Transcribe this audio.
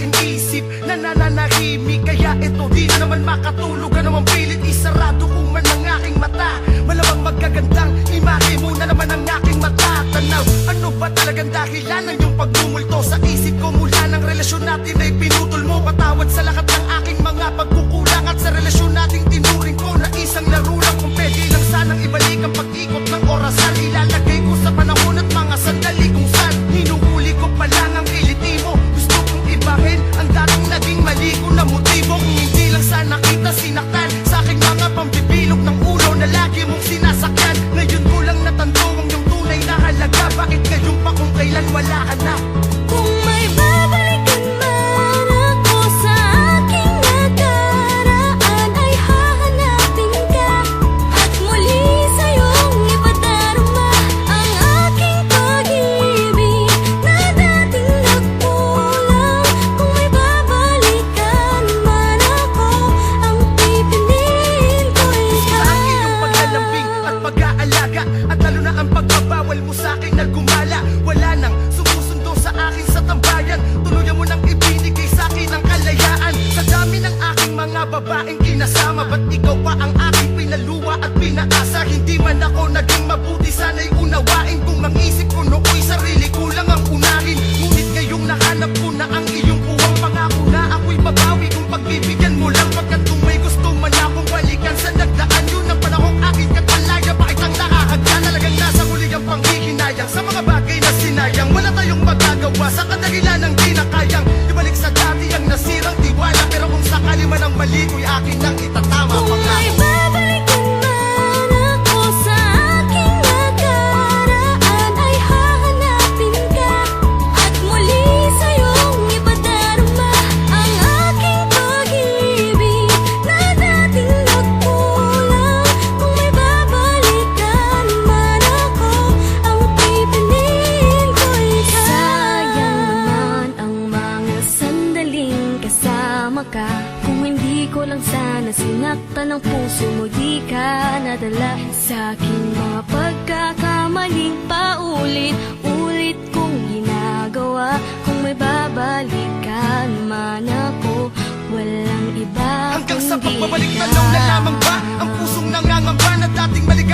aking isip na nananahimik. Kaya ito di na naman makatulog, anumang pilit isarado ko man ang aking mata. Malamang magagandang imahe mo na naman ang aking mata. Tanaw, ano ba talagang dahilan ng iyong pagmumulto sa isip ko? Mula ng relasyon natin ay pinutol mo. Patawad sa lahat ng aking mga pagkukulang, at sa relasyon nating tinuring ko na isang laro lang. Kung pwede lang sanang ibalik ang pag-ikot ng orasan, ilalagay ko sa panahon at mga sandali kung saan hinuhuli ko pa lang ang kiliti mo. Gusto kong ibahin ang dating naging mali ko na motibo. Kung hindi lang sana kita sinaktan sa aking mga pambibilog ng ulo na lagi mong sinasakyan. Ngayon ko lang natanto ang iyong tunay na halaga. Bakit ngayon pa kung kailan wala ka na? Kung may babalikan man ako sa aking nakaraan, ay hahanapin ka at muli sa'yong ipadarama ang aking pag-ibig na dating nagkulang. Kung may babalikan man ako, ang pipiliin ko ikaw. Ang iyong paglalambing at pag-aalaga, at lalo na ang pagbabawal mo sa akin na gumala. Wala nang sumusundo sa akin sa tambayan. Tuluyan mo nang ibinigay sa akin ang kalayaan. Sa dami ng aking mga babaeng kinasama, ba't ikaw pa ang aking pinaluwa at pinaasa? Hindi man ako naging mabuti, sana'y unawain kung ang isip ko nooy sarili ko lang ang unahin. Ngunit ngayong nahanap ko na ang iyong buwang pangako na ako'y babawi kung pagbibigyan mo lang. Pagkat kung may gusto man akong balikan sa nagdaan, yun ang panahong aking katalaya. Bakit ang nakahagyan? Talagang nasa huli ang panghihinayang sa mga bagay na sinayang. Wala tayong magagawa sa kadahilan ng di na kayang ibalik sa dati ang nasirang tiwala. Pero kung sakali man ang mali ko'y akin nang itatama. Kung may babalikan man ako sa aking nakaraan, ay hahanapin ka at muli sa'yong ipadarama ang aking pag-ibig na dating nagkulang. Kung may babalikan man ako, ang pipiliin ko ikaw. Sayang naman ang mga sandaling kasama ka. Kung hindi ko lang sana sinaktan ang puso mo, di ka nadala sa aking mga pagkakamaling paulit-ulit kong ginagawa. Kung may babalikan man ako, walang iba Hanggang sa kundi pagbabalik ikaw. tanaw na lamang ba ang pusong nangangamba na dating mali